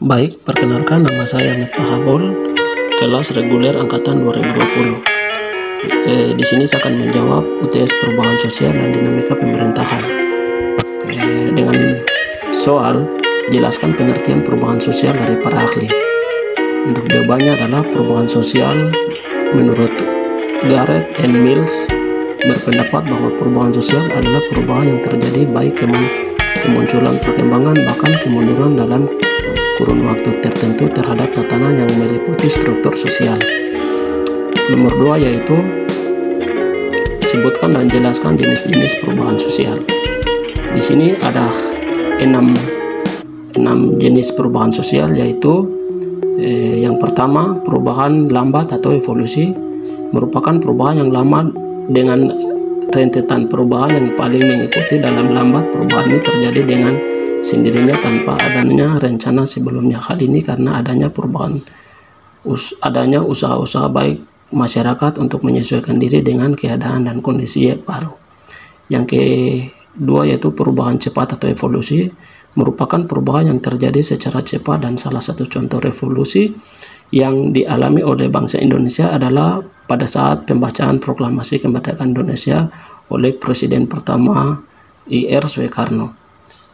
Baik, perkenalkan nama saya Ahmed Pahabol, kelas reguler angkatan 2020. Di sini saya akan menjawab UTS perubahan sosial dan dinamika pemerintahan. Dengan soal, jelaskan pengertian perubahan sosial dari para ahli. Untuk jawabannya adalah perubahan sosial menurut Garrett and Mills berpendapat bahwa perubahan sosial adalah perubahan yang terjadi baik kemunculan perkembangan bahkan kemunduran dalam kurun waktu tertentu terhadap tatanan yang meliputi struktur sosial. Nomor 2 yaitu sebutkan dan jelaskan jenis-jenis perubahan sosial. Di sini ada 6 jenis perubahan sosial, yaitu yang pertama, perubahan lambat atau evolusi merupakan perubahan yang lambat dengan rentetan perubahan yang paling mengikuti. Dalam lambat, perubahan ini terjadi dengan sendirinya tanpa adanya rencana sebelumnya. Hal ini karena adanya usaha-usaha baik masyarakat untuk menyesuaikan diri dengan keadaan dan kondisi baru. Yang kedua yaitu perubahan cepat atau evolusi merupakan perubahan yang terjadi secara cepat, dan salah satu contoh revolusi yang dialami oleh bangsa Indonesia adalah pada saat pembacaan proklamasi kemerdekaan Indonesia oleh Presiden pertama Ir Soekarno.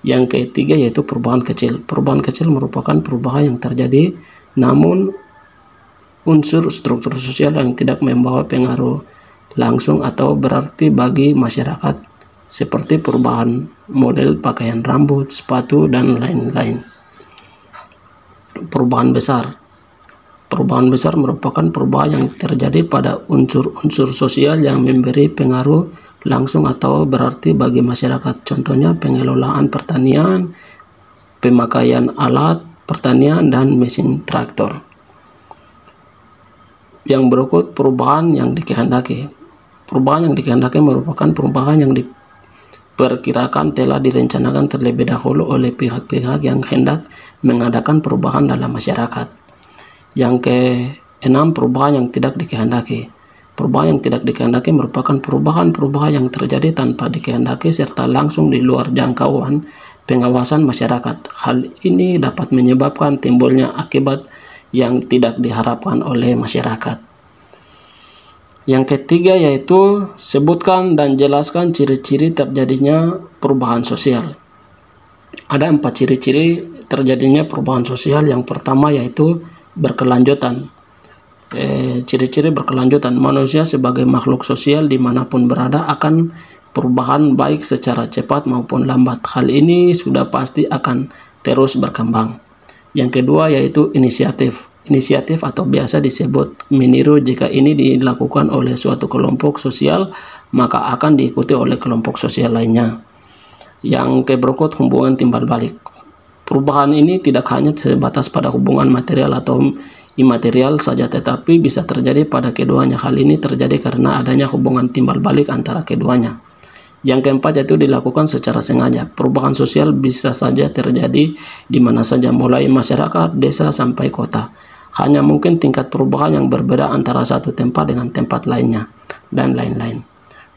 Yang ketiga yaitu perubahan kecil. Perubahan kecil merupakan perubahan yang terjadi namun unsur struktur sosial yang tidak membawa pengaruh langsung atau berarti bagi masyarakat, seperti perubahan model pakaian, rambut, sepatu, dan lain-lain. Perubahan besar. Perubahan besar merupakan perubahan yang terjadi pada unsur-unsur sosial yang memberi pengaruh langsung atau berarti bagi masyarakat. Contohnya pengelolaan pertanian, pemakaian alat pertanian, dan mesin traktor. Yang berikut perubahan yang dikehendaki. Perubahan yang dikehendaki merupakan perubahan yang diperkirakan telah direncanakan terlebih dahulu oleh pihak-pihak yang hendak mengadakan perubahan dalam masyarakat. Yang keenam, perubahan yang tidak dikehendaki. Perubahan yang tidak dikehendaki merupakan perubahan-perubahan yang terjadi tanpa dikehendaki serta langsung di luar jangkauan pengawasan masyarakat. Hal ini dapat menyebabkan timbulnya akibat yang tidak diharapkan oleh masyarakat. Yang ketiga yaitu sebutkan dan jelaskan ciri-ciri terjadinya perubahan sosial. Ada 4 ciri-ciri terjadinya perubahan sosial. Yang pertama yaitu berkelanjutan. Ciri-ciri berkelanjutan. Manusia sebagai makhluk sosial dimanapun berada akan perubahan baik secara cepat maupun lambat. Hal ini sudah pasti akan terus berkembang. Yang kedua yaitu inisiatif. Inisiatif atau biasa disebut meniru. Jika ini dilakukan oleh suatu kelompok sosial, maka akan diikuti oleh kelompok sosial lainnya. Yang berikut hubungan timbal balik. Perubahan ini tidak hanya sebatas pada hubungan material atau imaterial saja, tetapi bisa terjadi pada keduanya. Hal ini terjadi karena adanya hubungan timbal balik antara keduanya. Yang keempat yaitu dilakukan secara sengaja. Perubahan sosial bisa saja terjadi di mana saja, mulai masyarakat, desa, sampai kota. Hanya mungkin tingkat perubahan yang berbeda antara satu tempat dengan tempat lainnya, dan lain-lain.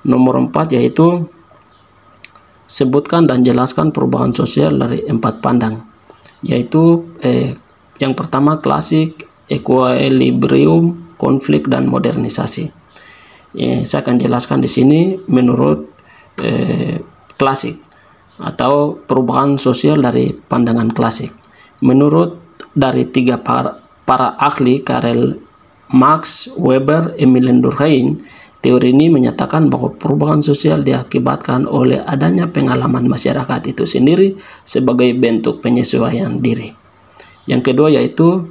Nomor 4 yaitu sebutkan dan jelaskan perubahan sosial dari 4 pandang, yaitu yang pertama klasik, equilibrium, konflik, dan modernisasi. Saya akan jelaskan di sini menurut klasik atau perubahan sosial dari pandangan klasik. Menurut dari 3 para ahli, Karl Marx, Weber, Emil Durkheim, teori ini menyatakan bahwa perubahan sosial diakibatkan oleh adanya pengalaman masyarakat itu sendiri sebagai bentuk penyesuaian diri. Yang kedua yaitu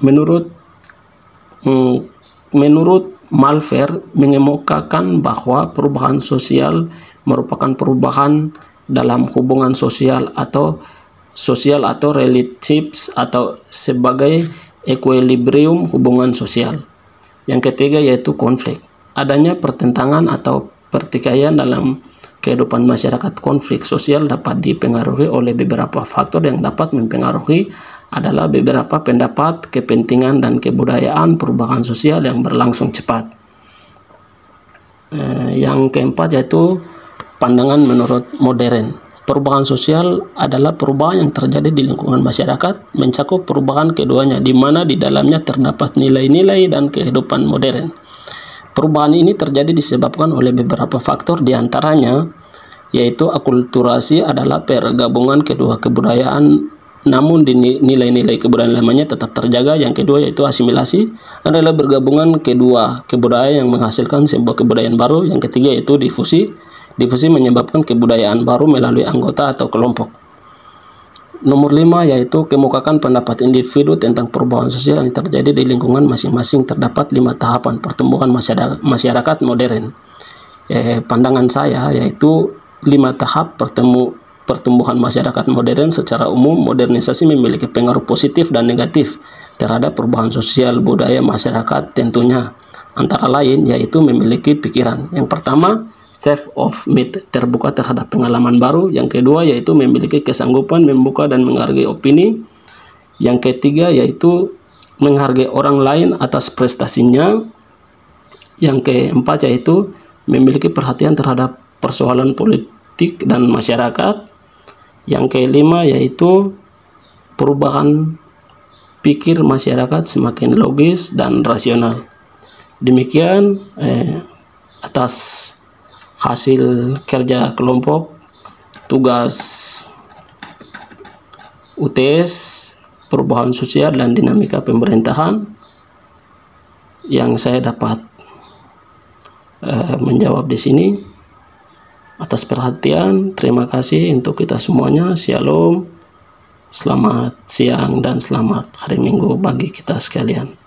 menurut Malver mengemukakan bahwa perubahan sosial merupakan perubahan dalam hubungan sosial atau relationships atau sebagai equilibrium hubungan sosial. Yang ketiga yaitu konflik. Adanya pertentangan atau pertikaian dalam kehidupan masyarakat. Konflik sosial dapat dipengaruhi oleh beberapa faktor yang dapat mempengaruhi adalah beberapa pendapat, kepentingan, dan kebudayaan perubahan sosial yang berlangsung cepat. Yang keempat yaitu pandangan menurut modern. Perubahan sosial adalah perubahan yang terjadi di lingkungan masyarakat, mencakup perubahan keduanya, di mana di dalamnya terdapat nilai-nilai dan kehidupan modern. Perubahan ini terjadi disebabkan oleh beberapa faktor, diantaranya yaitu akulturasi adalah pergabungan kedua kebudayaan, namun nilai-nilai kebudayaan lamanya tetap terjaga. Yang kedua yaitu asimilasi, adalah bergabungan kedua kebudayaan yang menghasilkan sebuah kebudayaan baru. Yang ketiga yaitu difusi. Difusi menyebabkan kebudayaan baru melalui anggota atau kelompok. Nomor 5 yaitu kemukakan pendapat individu tentang perubahan sosial yang terjadi di lingkungan masing-masing. Terdapat 5 tahapan pertumbuhan masyarakat modern. Pandangan saya yaitu 5 tahap pertumbuhan masyarakat modern. Secara umum, modernisasi memiliki pengaruh positif dan negatif terhadap perubahan sosial budaya masyarakat tentunya. Antara lain yaitu memiliki pikiran. Yang pertama, state of mind, terbuka terhadap pengalaman baru. Yang kedua yaitu memiliki kesanggupan membuka dan menghargai opini. Yang ketiga yaitu menghargai orang lain atas prestasinya. Yang keempat yaitu memiliki perhatian terhadap persoalan politik dan masyarakat. Yang kelima yaitu perubahan pikir masyarakat semakin logis dan rasional. Demikian atas hasil kerja kelompok tugas UTS perubahan sosial dan dinamika pemerintahan yang saya dapat menjawab di sini. Atas perhatian, terima kasih untuk kita semuanya. Shalom, selamat siang dan selamat hari Minggu bagi kita sekalian.